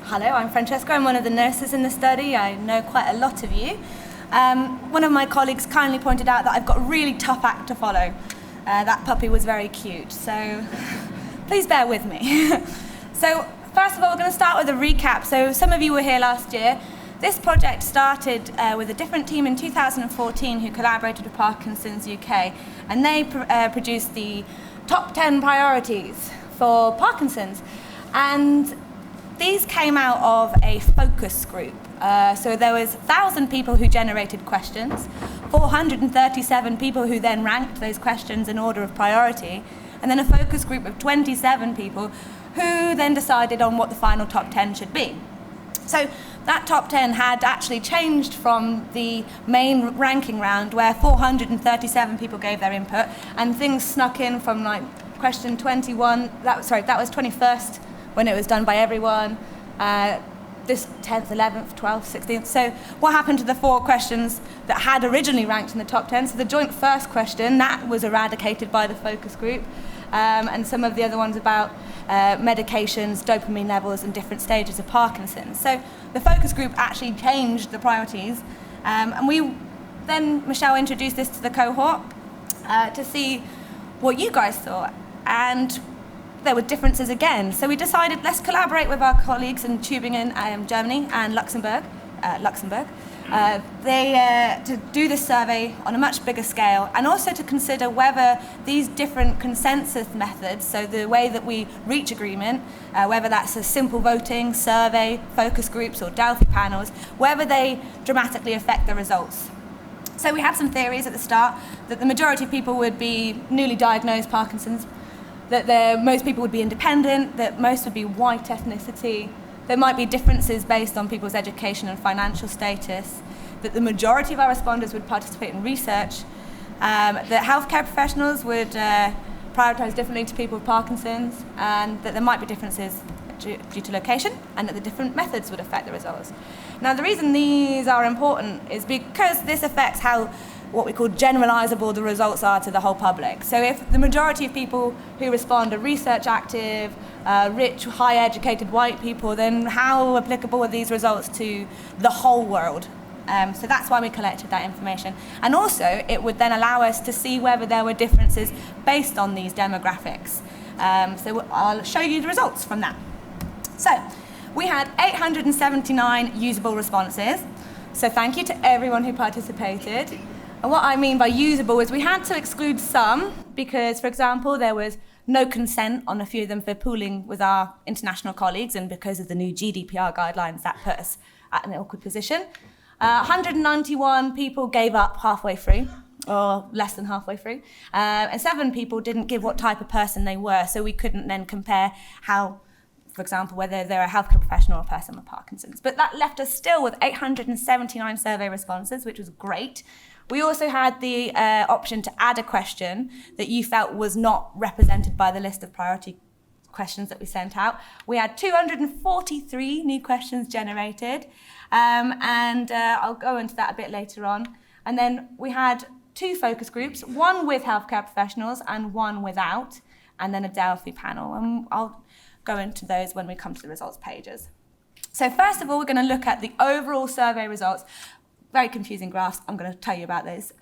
Hello, I'm Francesca. I'm one of the nurses in the study. I know quite a lot of you. One of my colleagues kindly pointed out that I've got a really tough act to follow. That puppy was very cute, so please bear with me. So first of all, we're going to start with a recap. So some of you were here last year. This project started with a different team in 2014 who collaborated with Parkinson's UK, and they produced the top 10 priorities for Parkinson's. And these came out of a focus group. So there was 1,000 people who generated questions, 437 people who then ranked those questions in order of priority, and then a focus group of 27 people who then decided on what the final top 10 should be. So that top 10 had actually changed from the main ranking round where 437 people gave their input, and things snuck in from like question 21, that was 21st, when it was done by everyone, this 10th, 11th, 12th, 16th. So what happened to the 4 questions that had originally ranked in the top 10? So the joint first question, that was eradicated by the focus group, and some of the other ones about medications, dopamine levels, and different stages of Parkinson's. So the focus group actually changed the priorities, and we then, Michelle introduced this to the cohort to see what you guys thought. And there were differences again. So we decided, let's collaborate with our colleagues in Tübingen, Germany, and Luxembourg. To do this survey on a much bigger scale, and also to consider whether these different consensus methods, so the way that we reach agreement, whether that's a simple voting, survey, focus groups, or Delphi panels, whether they dramatically affect the results. So we had some theories at the start that the majority of people would be newly diagnosed Parkinson's, that most people would be independent, that most would be white ethnicity, there might be differences based on people's education and financial status, that the majority of our responders would participate in research, that healthcare professionals would prioritise differently to people with Parkinson's, and that there might be differences due to location, and that the different methods would affect the results. Now, the reason these are important is because this affects how what we call generalisable the results are to the whole public. So if the majority of people who respond are research active, rich, high educated white people, then how applicable are these results to the whole world? So that's why we collected that information. And also it would then allow us to see whether there were differences based on these demographics. So I'll show you the results from that. So we had 879 usable responses. So thank you to everyone who participated. And what I mean by usable is we had to exclude some because, for example, there was no consent on a few of them for pooling with our international colleagues, and because of the new GDPR guidelines, that put us at an awkward position. 191 people gave up halfway through, or less than halfway through, and 7 people didn't give what type of person they were, so we couldn't then compare how, for example, whether they're a healthcare professional or a person with Parkinson's. But that left us still with 879 survey responses, which was great. We also had the option to add a question that you felt was not represented by the list of priority questions that we sent out. We had 243 new questions generated, and I'll go into that a bit later on. And then we had 2 focus groups, one with healthcare professionals and one without, and then a Delphi panel. And I'll go into those when we come to the results pages. So first of all, we're going to look at the overall survey results. Very confusing graphs, I'm going to tell you about those.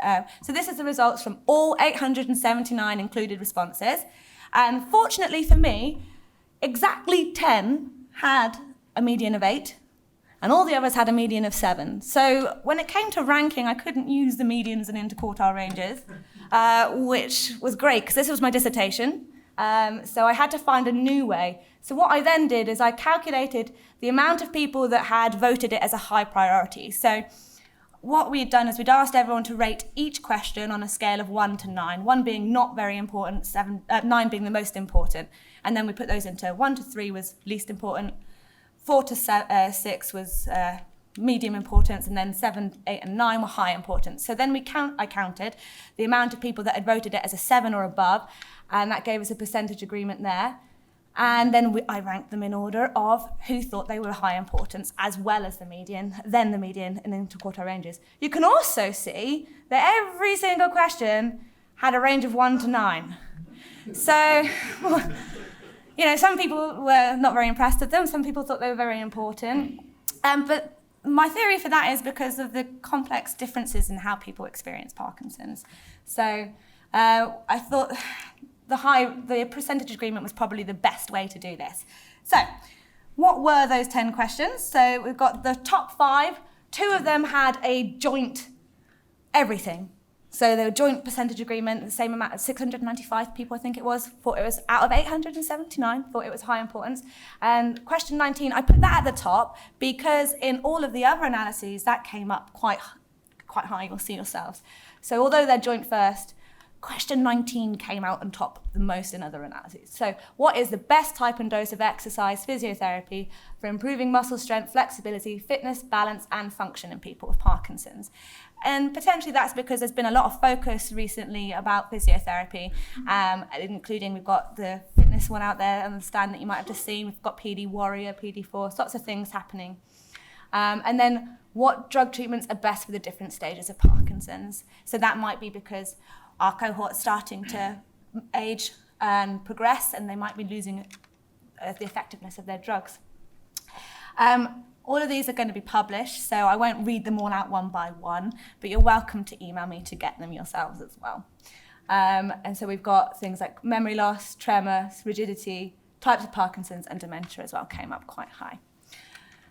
So this is the results from all 879 included responses. And fortunately for me, exactly 10 had a median of 8, and all the others had a median of 7. So when it came to ranking, I couldn't use the medians and interquartile ranges, which was great, because this was my dissertation. So I had to find a new way. So what I then did is I calculated the amount of people that had voted it as a high priority. So what we had done is we'd asked everyone to rate each question on a scale of 1 to 9, 1 being not very important, 9 being the most important. And then we put those into 1 to 3 was least important, 4 to 6 was medium importance, and then 7, 8, and 9 were high importance. So then I counted the amount of people that had voted it as a 7 or above, and that gave us a percentage agreement there. And then I ranked them in order of who thought they were high importance, as well as the median, then the median, and interquartile ranges. You can also see that every single question had a range of 1 to 9. So, some people were not very impressed with them. Some people thought they were very important. But my theory for that is because of the complex differences in how people experience Parkinson's. So I thought the percentage agreement was probably the best way to do this. So what were those 10 questions? So we've got the top 5. 2 of them had a joint everything. So the joint percentage agreement, the same amount of 695 people, I think it was, thought it was out of 879, thought it was high importance. And question 19, I put that at the top because in all of the other analyses, that came up quite high, you'll see yourselves. So although they're joint first, question 19 came out on top the most in other analyses. So what is the best type and dose of exercise physiotherapy for improving muscle strength, flexibility, fitness, balance, and function in people with Parkinson's? And potentially that's because there's been a lot of focus recently about physiotherapy, including we've got the fitness one out there on the stand that you might have just seen. We've got PD Warrior, PD4, lots of things happening. And then what drug treatments are best for the different stages of Parkinson's? So that might be because our cohort's starting to age and progress, and they might be losing the effectiveness of their drugs. All of these are going to be published, so I won't read them all out one by one, but you're welcome to email me to get them yourselves as well. And so we've got things like memory loss, tremor, rigidity, types of Parkinson's, and dementia as well came up quite high.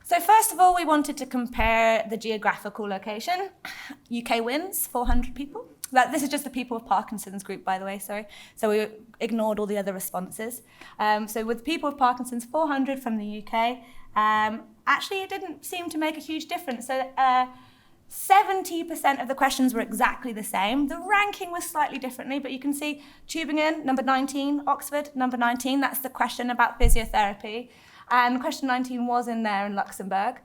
So first of all, we wanted to compare the geographical location. UK wins, 400 people. This is just the people with Parkinson's group, by the way, sorry. So we ignored all the other responses. So with people with Parkinson's, 400 from the UK. Actually, it didn't seem to make a huge difference. So 70% of the questions were exactly the same. The ranking was slightly differently, but you can see Tübingen, number 19, Oxford, number 19. That's the question about physiotherapy. And question 19 was in there in Luxembourg.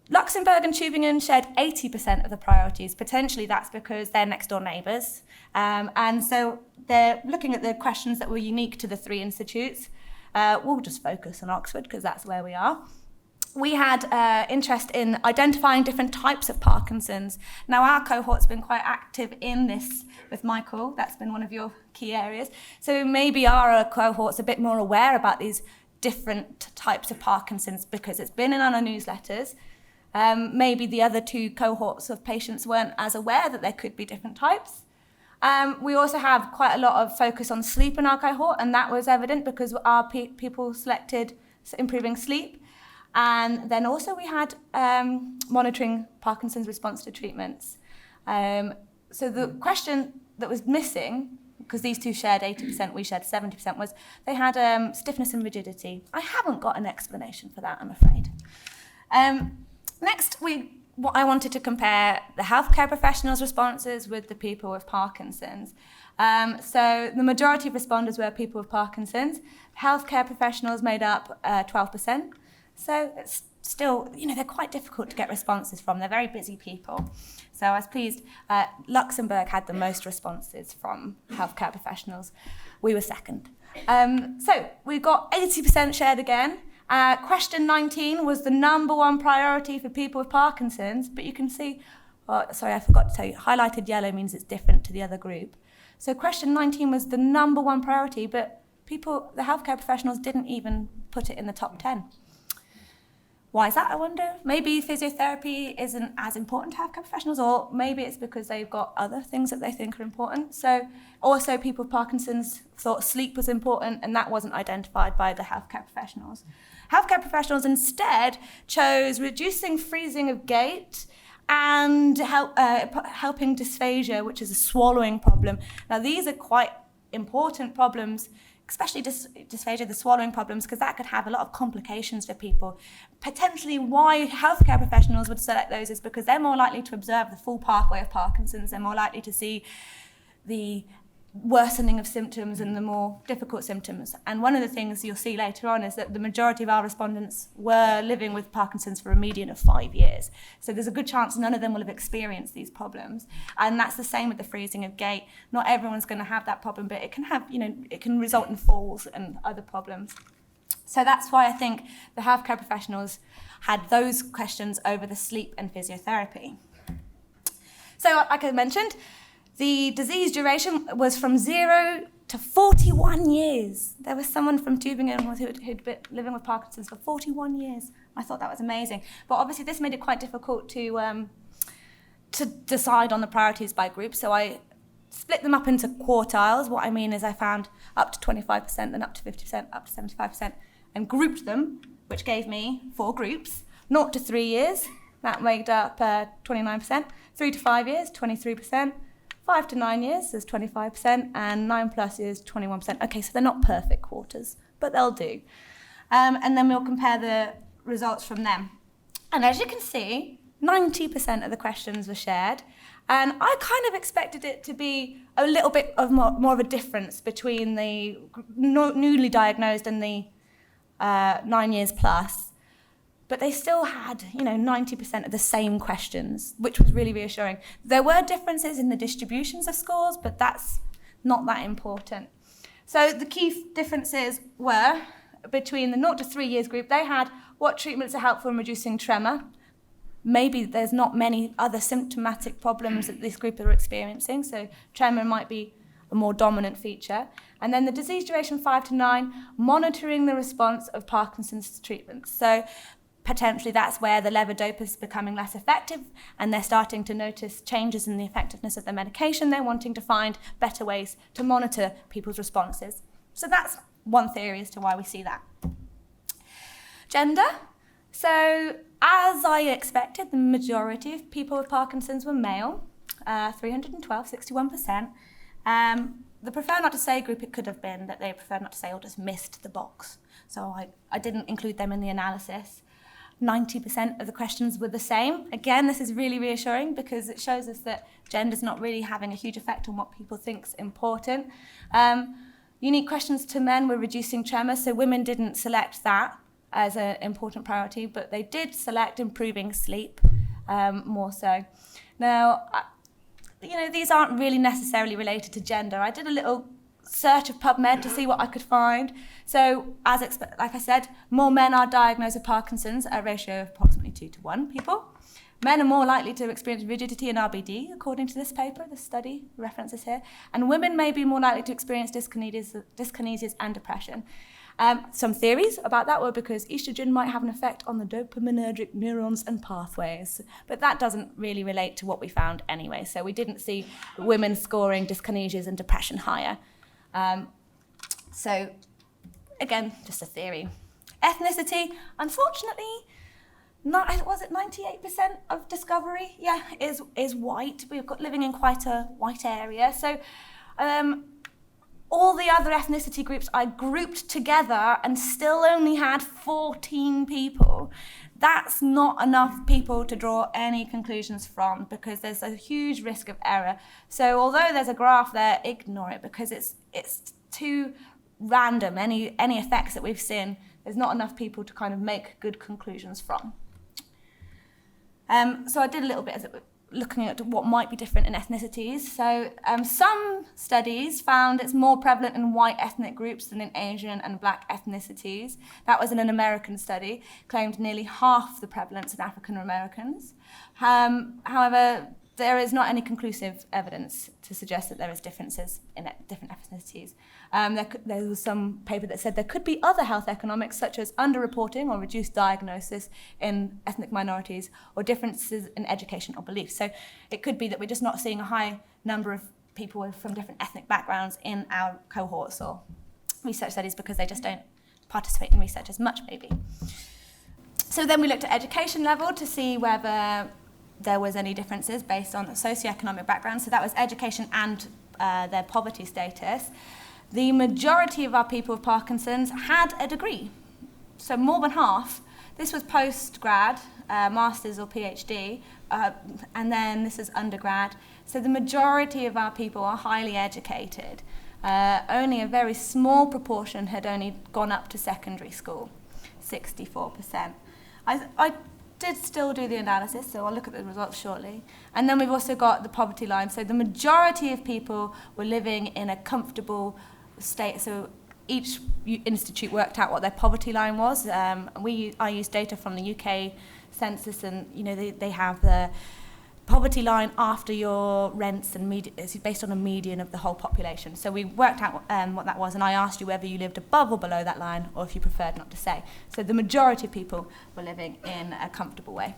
Luxembourg and Tübingen shared 80% of the priorities. Potentially that's because they're next door neighbours. And so they're looking at the questions that were unique to the 3 institutes. We'll just focus on Oxford because that's where we are. We had interest in identifying different types of Parkinson's. Now our cohort's been quite active in this with Michael. That's been one of your key areas. So maybe our cohort's a bit more aware about these different types of Parkinson's because it's been in our newsletters. Maybe the other 2 cohorts of patients weren't as aware that there could be different types. We also have quite a lot of focus on sleep in our cohort, and that was evident because our people selected improving sleep. And then also we had monitoring Parkinson's response to treatments. So the question that was missing, because these 2 shared 80%, we shared 70%, was they had stiffness and rigidity. I haven't got an explanation for that, I'm afraid. Next, I wanted to compare the healthcare professionals' responses with the people with Parkinson's. So the majority of responders were people with Parkinson's. Healthcare professionals made up 12%. So it's still, they're quite difficult to get responses from. They're very busy people. So I was pleased. Luxembourg had the most responses from healthcare professionals. We were second. So we got 80% shared again. Question 19 was the number 1 priority for people with Parkinson's, but you can see, sorry, I forgot to tell you, highlighted yellow means it's different to the other group. So question 19 was the number 1 priority, but the healthcare professionals didn't even put it in the top 10. Why is that, I wonder? Maybe physiotherapy isn't as important to healthcare professionals, or maybe it's because they've got other things that they think are important. So also people with Parkinson's thought sleep was important, and that wasn't identified by the healthcare professionals. Healthcare professionals instead chose reducing freezing of gait and helping dysphagia, which is a swallowing problem. Now these are quite important problems, especially dysphagia, the swallowing problems, because that could have a lot of complications for people. Potentially why healthcare professionals would select those is because they're more likely to observe the full pathway of Parkinson's. They're more likely to see the worsening of symptoms and the more difficult symptoms. And one of the things you'll see later on is that the majority of our respondents were living with Parkinson's for a median of 5 years. So there's a good chance none of them will have experienced these problems. And that's the same with the freezing of gait. Not everyone's going to have that problem, but it can have, it can result in falls and other problems. So that's why I think the healthcare professionals had those questions over the sleep and physiotherapy. So like I mentioned, the disease duration was from 0 to 41 years. There was someone from Tübingen who'd been living with Parkinson's for 41 years. I thought that was amazing. But obviously this made it quite difficult to decide on the priorities by group. So I split them up into quartiles. What I mean is I found up to 25%, then up to 50%, up to 75%, and grouped them, which gave me 4 groups. 0 to 3 years, that made up 29%. 3 to 5 years, 23%. 5 to 9 years is 25%, and 9+ years, 21%. Okay, so they're not perfect quarters, but they'll do. And then we'll compare the results from them. And as you can see, 90% of the questions were shared, and I kind of expected it to be a little bit of more of a difference between the newly diagnosed and the 9 years plus. But they still had, 90% of the same questions, which was really reassuring. There were differences in the distributions of scores, but that's not that important. So the key differences were between the 0 to 3 years group. They had what treatments are helpful in reducing tremor. Maybe there's not many other symptomatic problems that this group are experiencing, so tremor might be a more dominant feature. And then the disease duration 5 to 9, monitoring the response of Parkinson's treatments. So potentially that's where the levodopa is becoming less effective, and they're starting to notice changes in the effectiveness of their medication. They're wanting to find better ways to monitor people's responses. So that's one theory as to why we see that. Gender. So as I expected, the majority of people with Parkinson's were male, 312, 61%. The prefer not to say group, it could have been that they preferred not to say or just missed the box. So I didn't include them in the analysis. 90% of the questions were the same. Again, this is really reassuring because it shows us that gender's not really having a huge effect on what people think's important. Unique questions to men were reducing tremor, so women didn't select that as an important priority, but they did select improving sleep more so. Now, these aren't really necessarily related to gender. I did a little search of PubMed to see what I could find. So, like I said, more men are diagnosed with Parkinson's at a ratio of approximately 2 to 1 people. Men are more likely to experience rigidity and RBD, according to this paper, the study references here. And women may be more likely to experience dyskinesias and depression. Some theories about that were because estrogen might have an effect on the dopaminergic neurons and pathways, but that doesn't really relate to what we found anyway. So we didn't see women scoring dyskinesias and depression higher. So, again, just a theory. Ethnicity, unfortunately, was it 98% of discovery? Yeah, is white. We've got living in quite a white area. So, all the other ethnicity groups I grouped together and still only had 14 people. That's not enough people to draw any conclusions from because there's a huge risk of error. So although there's a graph there, ignore it because it's too random. Any effects that we've seen, there's not enough people to kind of make good conclusions from. So I did a little bit of looking at what might be different in ethnicities. So some studies found it's more prevalent in white ethnic groups than in Asian and black ethnicities. That was in an American study, claimed nearly half the prevalence in African Americans. However, there is not any conclusive evidence to suggest that there is differences in different ethnicities. There was some paper that said there could be other health economics, such as underreporting or reduced diagnosis in ethnic minorities, or differences in education or beliefs. So it could be that we're just not seeing a high number of people from different ethnic backgrounds in our cohorts or research studies because they just don't participate in research as much, maybe. So then we looked at education level to see whether there was any differences based on socioeconomic background. So that was education and their poverty status. The majority of our people with Parkinson's had a degree. So more than half. This was post-grad, master's or PhD, and then this is undergrad. So the majority of our people are highly educated. Only a very small proportion had only gone up to secondary school, 64%. I did still do the analysis, so I'll look at the results shortly. And then we've also got the poverty line. So the majority of people were living in a comfortable state. So each institute worked out what their poverty line was. I used data from the UK census, and they have the poverty line after your rents and is based on a median of the whole population. So we worked out what that was, and I asked you whether you lived above or below that line, or if you preferred not to say. So the majority of people were living in a comfortable way.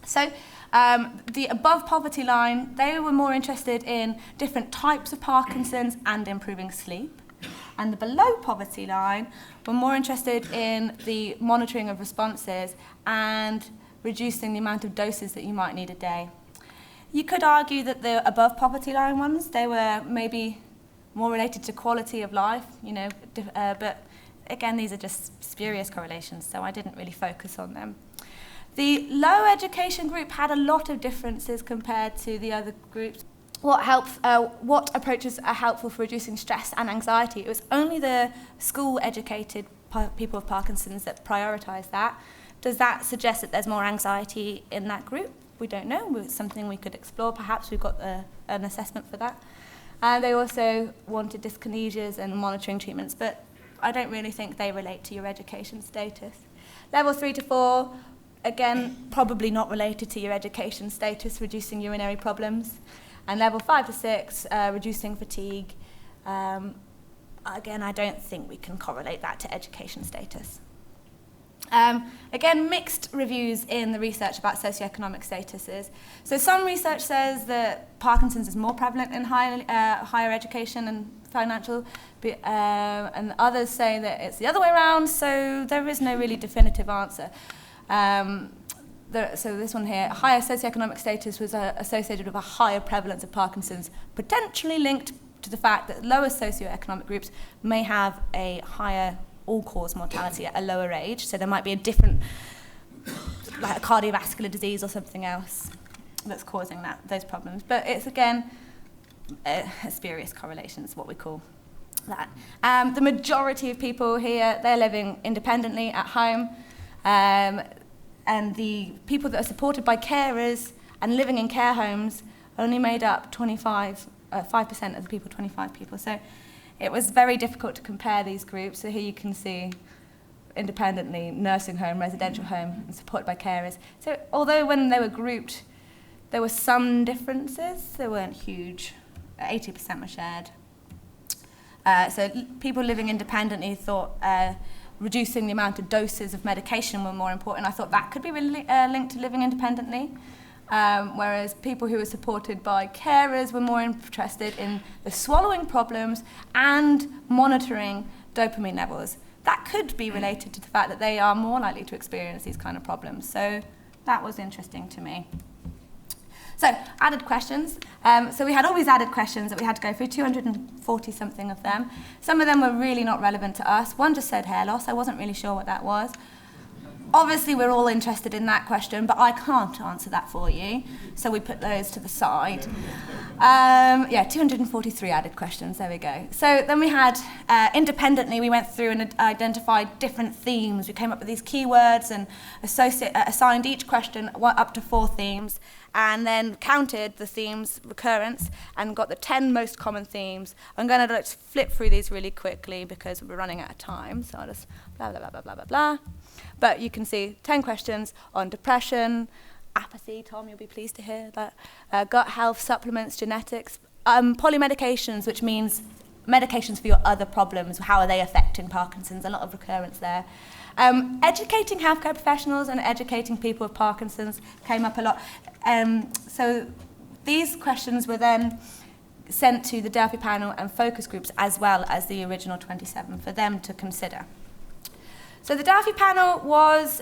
So the above poverty line, they were more interested in different types of Parkinson's and improving sleep. And the below poverty line were more interested in the monitoring of responses and reducing the amount of doses that you might need a day. You could argue that the above poverty line ones, they were maybe more related to quality of life, but again, these are just spurious correlations, so I didn't really focus on them. The low education group had a lot of differences compared to the other groups. What approaches are helpful for reducing stress and anxiety? It was only the school-educated people with Parkinson's that prioritised that. Does that suggest that there's more anxiety in that group? We don't know. It's something we could explore. Perhaps we've got an assessment for that. They also wanted dyskinesias and monitoring treatments, but I don't really think they relate to your education status. Level 3 to 4, again, probably not related to your education status, reducing urinary problems. And level 5 to 6, reducing fatigue. Again, I don't think we can correlate that to education status. Again, mixed reviews in the research about socioeconomic statuses. So some research says that Parkinson's is more prevalent in higher education and financial, and others say that it's the other way around, so there is no really definitive answer. So this one here, higher socioeconomic status was associated with a higher prevalence of Parkinson's, potentially linked to the fact that lower socioeconomic groups may have a higher all-cause mortality at a lower age, so there might be a different, like a cardiovascular disease or something else that's causing those problems. But it's, again, a spurious correlation is what we call that. The majority of people here, they're living independently at home, and the people that are supported by carers and living in care homes only made up 5% of the people, 25 people. So it was very difficult to compare these groups. So here you can see independently, nursing home, residential home, and supported by carers. So although when they were grouped, there were some differences, they weren't huge. 80% were shared. So people living independently thought reducing the amount of doses of medication were more important. I thought that could be really linked to living independently. Whereas people who were supported by carers were more interested in the swallowing problems and monitoring dopamine levels. That could be related to the fact that they are more likely to experience these kind of problems. So that was interesting to me. So added questions. So we had all these added questions that we had to go through, 240 something of them. Some of them were really not relevant to us. One just said hair loss. I wasn't really sure what that was. Obviously, we're all interested in that question, but I can't answer that for you, so we put those to the side. 243 added questions, there we go. So then we had, independently, we went through and identified different themes. We came up with these keywords and assigned each question up to 4 themes, and then counted the themes' recurrence and got the 10 most common themes. I'm going to flip through these really quickly because we're running out of time, so I'll just blah, blah, blah, blah, blah, blah, blah. But you can see 10 questions on depression, apathy, Tom, you'll be pleased to hear that, gut health, supplements, genetics, polymedications, which means medications for your other problems, how are they affecting Parkinson's, a lot of recurrence there. Educating healthcare professionals and educating people with Parkinson's came up a lot. So these questions were then sent to the Delphi panel and focus groups as well as the original 27 for them to consider. So the Delphi panel was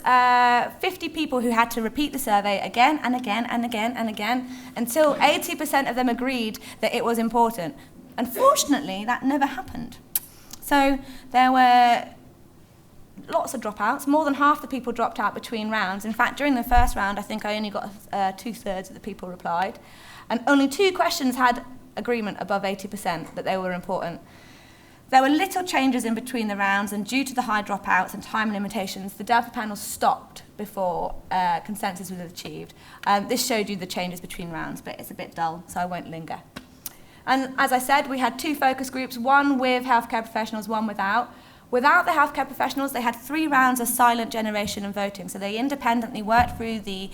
50 people who had to repeat the survey again and again and again and again until 80% of them agreed that it was important. Unfortunately, that never happened. So there were lots of dropouts. More than half the people dropped out between rounds. In fact, during the first round, I think I only got 2/3 of the people replied. And only 2 questions had agreement above 80% that they were important. There were little changes in between the rounds, and due to the high dropouts and time limitations, the Delphi panel stopped before consensus was achieved. This showed you the changes between rounds, but it's a bit dull, so I won't linger. And as I said, we had 2 focus groups, one with healthcare professionals, one without. Without the healthcare professionals, they had 3 rounds of silent generation and voting, so they independently worked through the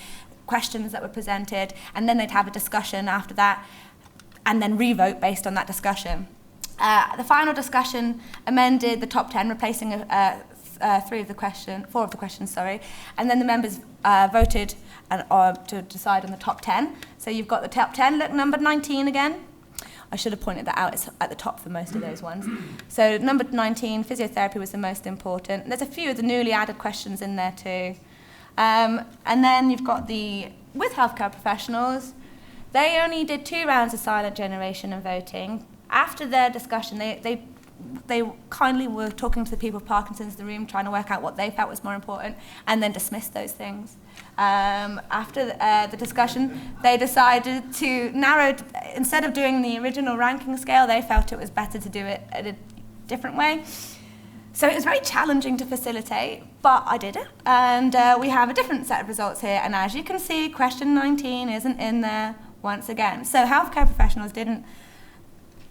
questions that were presented, and then they'd have a discussion after that, and then re-vote based on that discussion. The final discussion amended the top 10, replacing 4 of the questions, and then the members voted to decide on the top 10. So you've got the top 10, look, number 19 again. I should have pointed that out, it's at the top for most of those ones. So number 19, physiotherapy was the most important. There's a few of the newly added questions in there too. And then you've got with healthcare professionals, they only did 2 rounds of silent generation and voting. After their discussion, they kindly were talking to the people with Parkinson's in the room, trying to work out what they felt was more important, and then dismissed those things. After the discussion, they decided to narrow, instead of doing the original ranking scale, they felt it was better to do it in a different way. So it was very challenging to facilitate, but I did it. And we have a different set of results here. And as you can see, question 19 isn't in there once again. So healthcare professionals didn't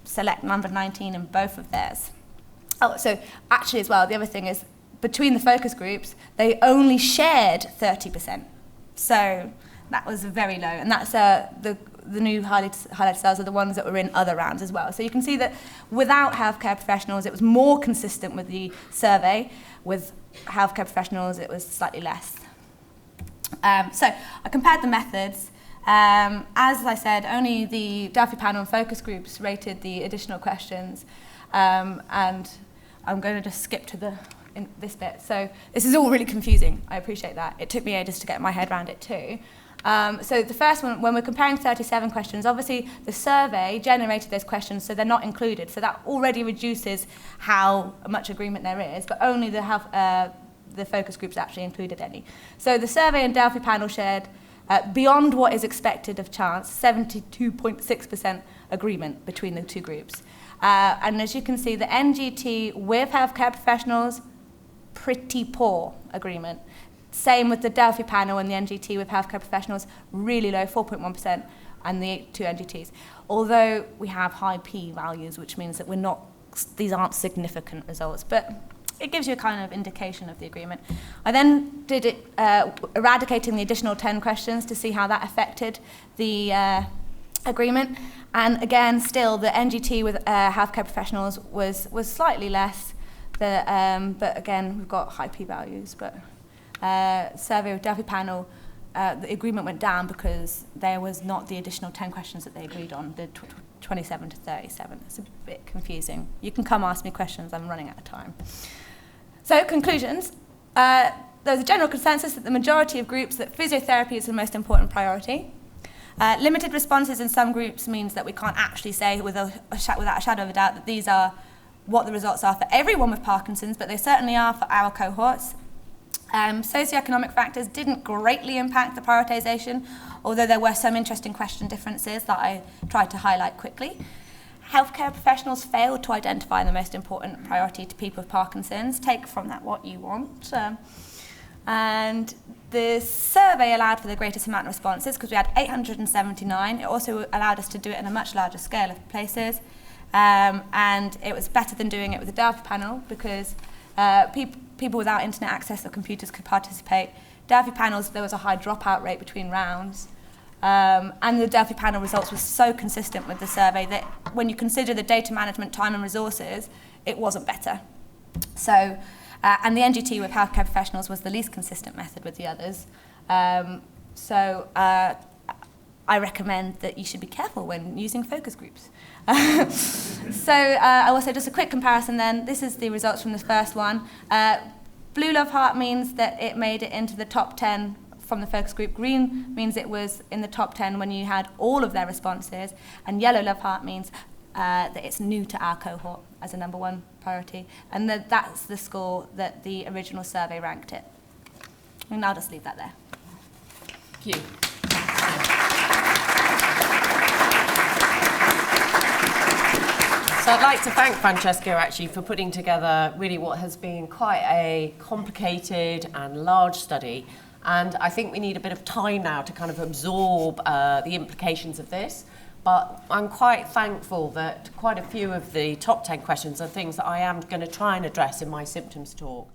select number 19 in both of theirs. Oh, so actually as well, the other thing is, between the focus groups, they only shared 30%. So that was very low, and that's the new highlighted cells are the ones that were in other rounds as well. So you can see that without healthcare professionals, it was more consistent with the survey. With healthcare professionals, it was slightly less. So I compared the methods. As I said, only the Delphi panel and focus groups rated the additional questions, and I'm going to just skip to this bit. So this is all really confusing. I appreciate that. It took me ages to get my head around it too. So the first one, when we're comparing 37 questions, obviously the survey generated those questions, so they're not included. So that already reduces how much agreement there is, but only the focus groups actually included any. So the survey and Delphi panel shared beyond what is expected of chance, 72.6% agreement between the two groups. And as you can see, the NGT with healthcare professionals, pretty poor agreement. Same with the Delphi panel and the NGT with healthcare professionals, really low, 4.1%, and the 2 NGTs. Although we have high P values, which means that these aren't significant results, but it gives you a kind of indication of the agreement. I then did it, eradicating the additional 10 questions to see how that affected the agreement. And again, still, the NGT with healthcare professionals was slightly less, but again, we've got high P values. But survey with Delphi panel, the agreement went down because there was not the additional 10 questions that they agreed on, the 27 to 37. It's a bit confusing. You can come ask me questions, I'm running out of time. So, conclusions. There's a general consensus that the majority of groups that physiotherapy is the most important priority. Limited responses in some groups means that we can't actually say without a shadow of a doubt that these are what the results are for everyone with Parkinson's, but they certainly are for our cohorts. Socioeconomic factors didn't greatly impact the prioritization, although there were some interesting question differences that I tried to highlight quickly. Healthcare professionals failed to identify the most important priority to people with Parkinson's. Take from that what you want. And the survey allowed for the greatest amount of responses because we had 879. It also allowed us to do it in a much larger scale of places. And it was better than doing it with the Delphi panel because people without internet access or computers could participate. Delphi panels, there was a high dropout rate between rounds. And the Delphi panel results were so consistent with the survey that when you consider the data management time and resources, it wasn't better. So, and the NGT with healthcare professionals was the least consistent method with the others. So I recommend that you should be careful when using focus groups. So I will say just a quick comparison then. This is the results from the first one. Blue love heart means that it made it into the top 10 from the focus group. Green means it was in the top 10 when you had all of their responses. And yellow love heart means that it's new to our cohort as a number 1 priority. And that's the score that the original survey ranked it. And I'll just leave that there. Thank you. So I'd like to thank Francesca actually for putting together really what has been quite a complicated and large study. And I think we need a bit of time now to kind of absorb the implications of this. But I'm quite thankful that quite a few of the top 10 questions are things that I am going to try and address in my symptoms talk.